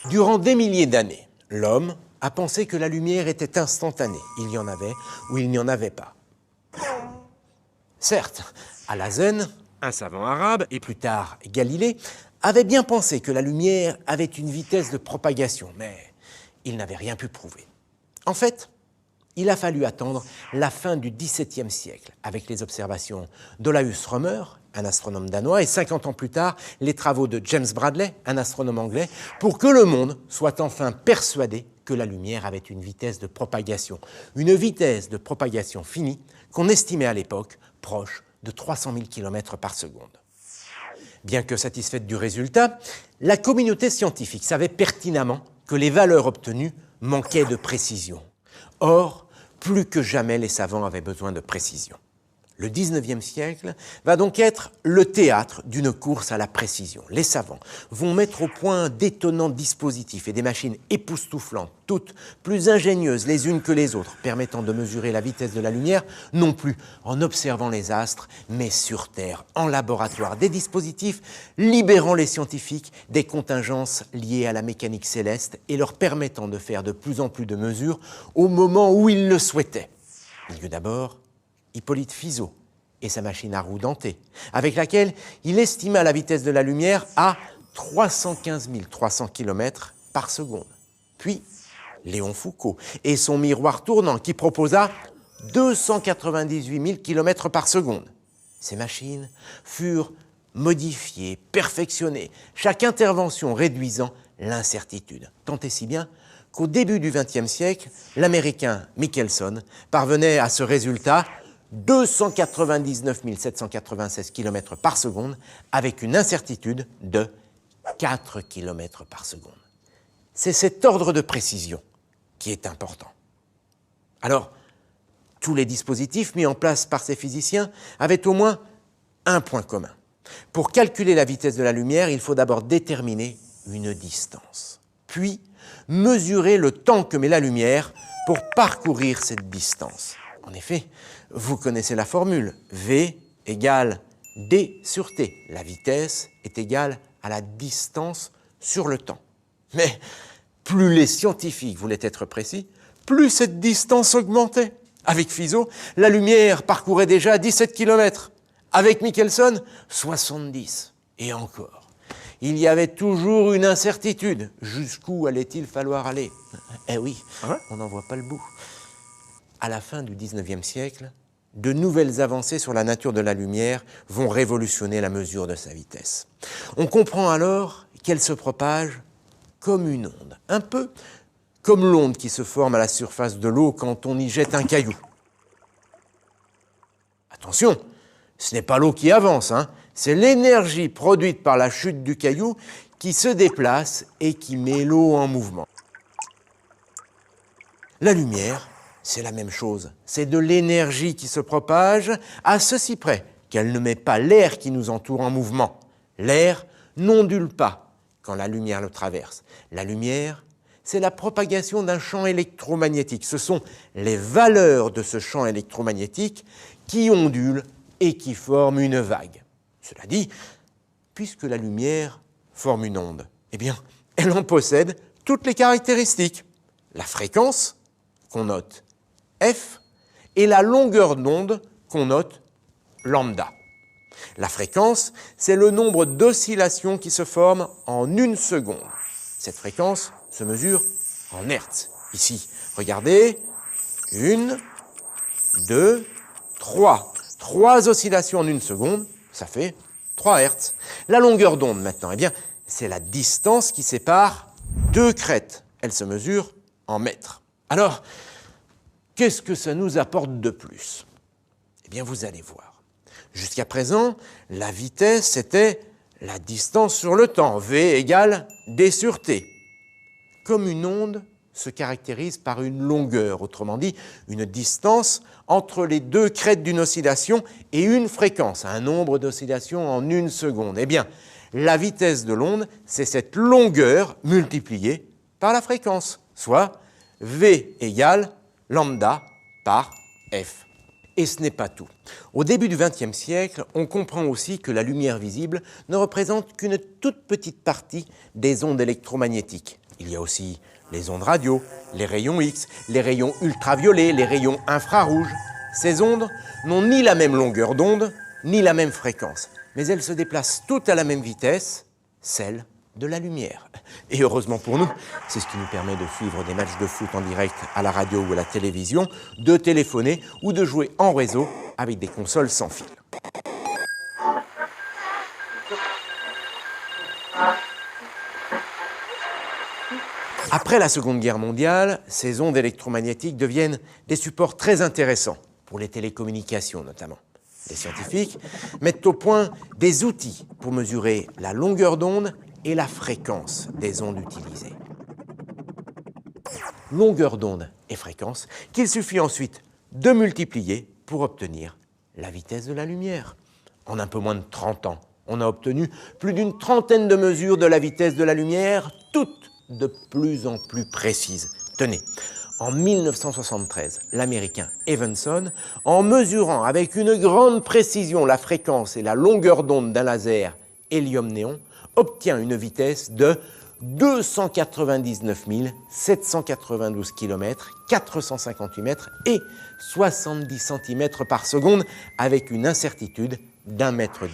Durant des milliers d'années, l'homme a pensé que la lumière était instantanée. Il y en avait ou il n'y en avait pas. Certes, Alhazen, un savant arabe, et plus tard Galilée, avait bien pensé que la lumière avait une vitesse de propagation, mais il n'avait rien pu prouver. En fait, il a fallu attendre la fin du XVIIe siècle, avec les observations d'Olaus Rømer, un astronome danois, et 50 ans plus tard, les travaux de James Bradley, un astronome anglais, pour que le monde soit enfin persuadé que la lumière avait une vitesse de propagation finie qu'on estimait à l'époque proche de 300 000 km par seconde. Bien que satisfaite du résultat, la communauté scientifique savait pertinemment que les valeurs obtenues manquaient de précision. Or, plus que jamais, les savants avaient besoin de précision. Le XIXe siècle va donc être le théâtre d'une course à la précision. Les savants vont mettre au point d'étonnants dispositifs et des machines époustouflantes, toutes plus ingénieuses les unes que les autres, permettant de mesurer la vitesse de la lumière, non plus en observant les astres, mais sur Terre, en laboratoire. Des dispositifs libérant les scientifiques des contingences liées à la mécanique céleste et leur permettant de faire de plus en plus de mesures au moment où ils le souhaitaient. Il y eut d'abord Hippolyte Fizeau et sa machine à roues dentée, avec laquelle il estima la vitesse de la lumière à 315 300 km par seconde. Puis Léon Foucault et son miroir tournant qui proposa 298 000 km par seconde. Ces machines furent modifiées, perfectionnées, chaque intervention réduisant l'incertitude. Tant et si bien qu'au début du XXe siècle, l'Américain Michelson parvenait à ce résultat 299 796 km par seconde avec une incertitude de 4 km par seconde. C'est cet ordre de précision qui est important. Alors, tous les dispositifs mis en place par ces physiciens avaient au moins un point commun. Pour calculer la vitesse de la lumière, il faut d'abord déterminer une distance, puis mesurer le temps que met la lumière pour parcourir cette distance. En effet, vous connaissez la formule, V égale D sur T. La vitesse est égale à la distance sur le temps. Mais plus les scientifiques voulaient être précis, plus cette distance augmentait. Avec Fizeau, la lumière parcourait déjà 17 km. Avec Michelson, 70. Et encore, il y avait toujours une incertitude. Jusqu'où allait-il falloir aller? Eh oui, on n'en voit pas le bout. À la fin du XIXe siècle, de nouvelles avancées sur la nature de la lumière vont révolutionner la mesure de sa vitesse. On comprend alors qu'elle se propage comme une onde, un peu comme l'onde qui se forme à la surface de l'eau quand on y jette un caillou. Attention, ce n'est pas l'eau qui avance, c'est l'énergie produite par la chute du caillou qui se déplace et qui met l'eau en mouvement. La lumière, c'est la même chose. C'est de l'énergie qui se propage à ceci près qu'elle ne met pas l'air qui nous entoure en mouvement. L'air n'ondule pas quand la lumière le traverse. La lumière, c'est la propagation d'un champ électromagnétique. Ce sont les valeurs de ce champ électromagnétique qui ondulent et qui forment une vague. Cela dit, puisque la lumière forme une onde, eh bien, elle en possède toutes les caractéristiques. La fréquence, qu'on note F, et la longueur d'onde, qu'on note lambda. La fréquence, c'est le nombre d'oscillations qui se forment en une seconde. Cette fréquence se mesure en hertz. Ici, regardez, 1, 2, 3. 3 oscillations en une seconde, ça fait 3 hertz. La longueur d'onde maintenant, eh bien, c'est la distance qui sépare deux crêtes. Elle se mesure en mètres. Alors, qu'est-ce que ça nous apporte de plus? Eh bien, vous allez voir. Jusqu'à présent, la vitesse, c'était la distance sur le temps. V égale D sur T. Comme une onde se caractérise par une longueur, autrement dit, une distance entre les deux crêtes d'une oscillation et une fréquence, un nombre d'oscillations en une seconde. Eh bien, la vitesse de l'onde, c'est cette longueur multipliée par la fréquence, soit V égale lambda par F. Et ce n'est pas tout. Au début du XXe siècle, on comprend aussi que la lumière visible ne représente qu'une toute petite partie des ondes électromagnétiques. Il y a aussi les ondes radio, les rayons X, les rayons ultraviolets, les rayons infrarouges. Ces ondes n'ont ni la même longueur d'onde, ni la même fréquence, mais elles se déplacent toutes à la même vitesse, celle de la lumière. Et heureusement pour nous, c'est ce qui nous permet de suivre des matchs de foot en direct à la radio ou à la télévision, de téléphoner ou de jouer en réseau avec des consoles sans fil. Après la Seconde Guerre mondiale, ces ondes électromagnétiques deviennent des supports très intéressants, pour les télécommunications notamment. Les scientifiques mettent au point des outils pour mesurer la longueur d'onde et la fréquence des ondes utilisées. Longueur d'onde et fréquence qu'il suffit ensuite de multiplier pour obtenir la vitesse de la lumière. En un peu moins de 30 ans, on a obtenu plus d'une trentaine de mesures de la vitesse de la lumière, toutes de plus en plus précises. Tenez, en 1973, l'Américain Evenson, en mesurant avec une grande précision la fréquence et la longueur d'onde d'un laser hélium-néon, obtient une vitesse de 299 792 km, 458 mètres et 70 cm par seconde, avec une incertitude d'1,10 mètre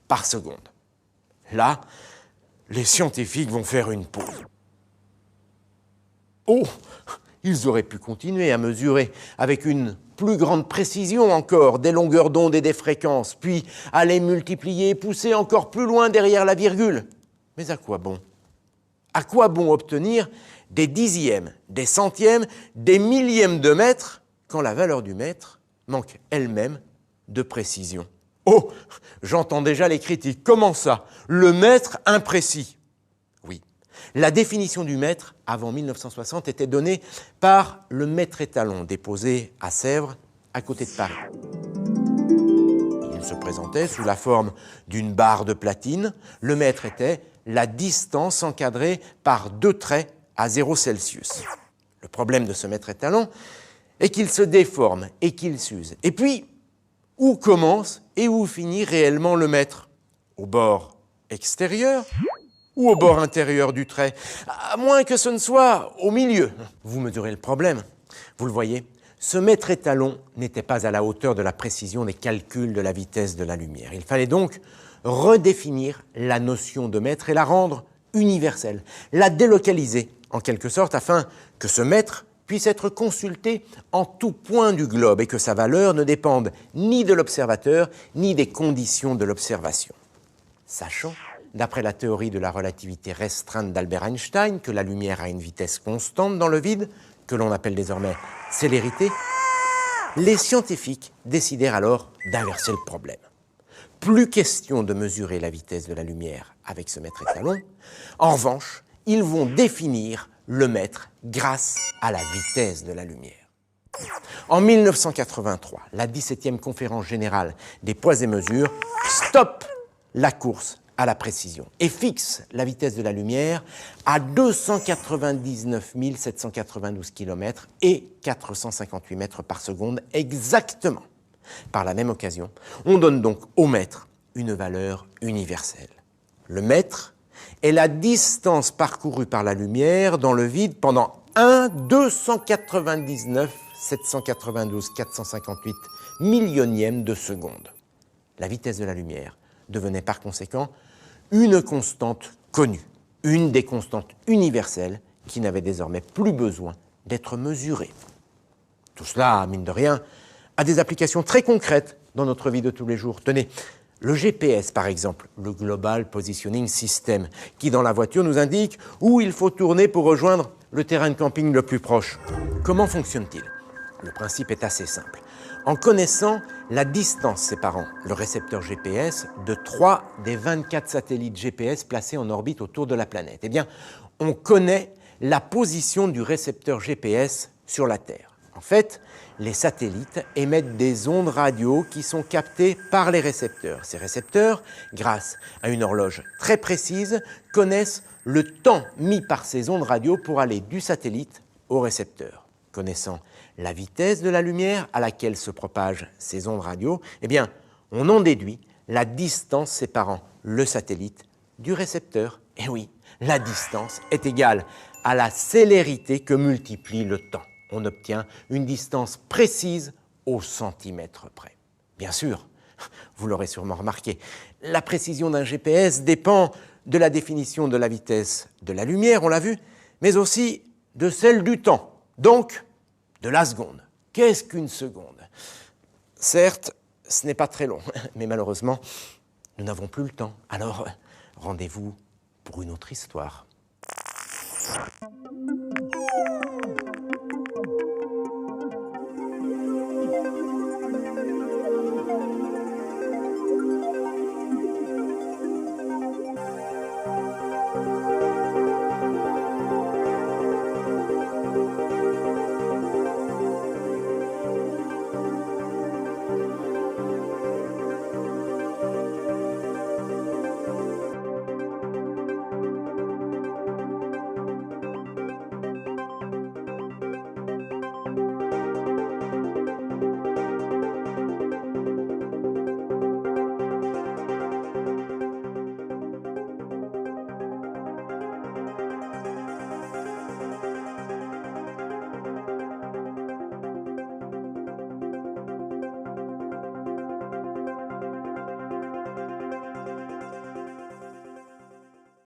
par seconde. Là, les scientifiques vont faire une pause. Oh, ils auraient pu continuer à mesurer avec une plus grande précision encore des longueurs d'onde et des fréquences, puis à les multiplier et pousser encore plus loin derrière la virgule. Mais à quoi bon? À quoi bon obtenir des dixièmes, des centièmes, des millièmes de mètre quand la valeur du mètre manque elle-même de précision? Oh, j'entends déjà les critiques. Comment ça? Le mètre imprécis? Oui. La définition du mètre, avant 1960, était donnée par le mètre étalon déposé à Sèvres, à côté de Paris. Il se présentait sous la forme d'une barre de platine. Le mètre était la distance encadrée par 2 traits à 0 Celsius. Le problème de ce mètre étalon est qu'il se déforme et qu'il s'use. Et puis, où commence et où finit réellement le mètre? Au bord extérieur ou au bord intérieur du trait? À moins que ce ne soit au milieu. Vous mesurez le problème. Vous le voyez, ce mètre étalon n'était pas à la hauteur de la précision des calculs de la vitesse de la lumière. Il fallait donc redéfinir la notion de mètre et la rendre universelle, la délocaliser en quelque sorte afin que ce mètre puisse être consulté en tout point du globe et que sa valeur ne dépende ni de l'observateur ni des conditions de l'observation. Sachant, d'après la théorie de la relativité restreinte d'Albert Einstein, que la lumière a une vitesse constante dans le vide, que l'on appelle désormais célérité, les scientifiques décidèrent alors d'inverser le problème. Plus question de mesurer la vitesse de la lumière avec ce mètre étalon. En revanche, ils vont définir le mètre grâce à la vitesse de la lumière. En 1983, la 17e conférence générale des poids et mesures stoppe la course à la précision et fixe la vitesse de la lumière à 299 792 km et 458 mètres par seconde exactement. Par la même occasion, on donne donc au mètre une valeur universelle. Le mètre est la distance parcourue par la lumière dans le vide pendant 1/299 792 458 millionième de seconde. La vitesse de la lumière devenait par conséquent une constante connue, une des constantes universelles qui n'avait désormais plus besoin d'être mesurée. Tout cela, mine de rien, a des applications très concrètes dans notre vie de tous les jours. Tenez, le GPS par exemple, le Global Positioning System, qui dans la voiture nous indique où il faut tourner pour rejoindre le terrain de camping le plus proche. Comment fonctionne-t-il? Le principe est assez simple. En connaissant la distance séparant le récepteur GPS de 3 des 24 satellites GPS placés en orbite autour de la planète, eh bien, on connaît la position du récepteur GPS sur la Terre. En fait, les satellites émettent des ondes radio qui sont captées par les récepteurs. Ces récepteurs, grâce à une horloge très précise, connaissent le temps mis par ces ondes radio pour aller du satellite au récepteur. Connaissant la vitesse de la lumière à laquelle se propagent ces ondes radio, eh bien, on en déduit la distance séparant le satellite du récepteur. Et oui, la distance est égale à la célérité que multiplie le temps. On obtient une distance précise au centimètre près. Bien sûr, vous l'aurez sûrement remarqué, la précision d'un GPS dépend de la définition de la vitesse de la lumière, on l'a vu, mais aussi de celle du temps, donc de la seconde. Qu'est-ce qu'une seconde? Certes, ce n'est pas très long, mais malheureusement, nous n'avons plus le temps. Alors, rendez-vous pour une autre histoire.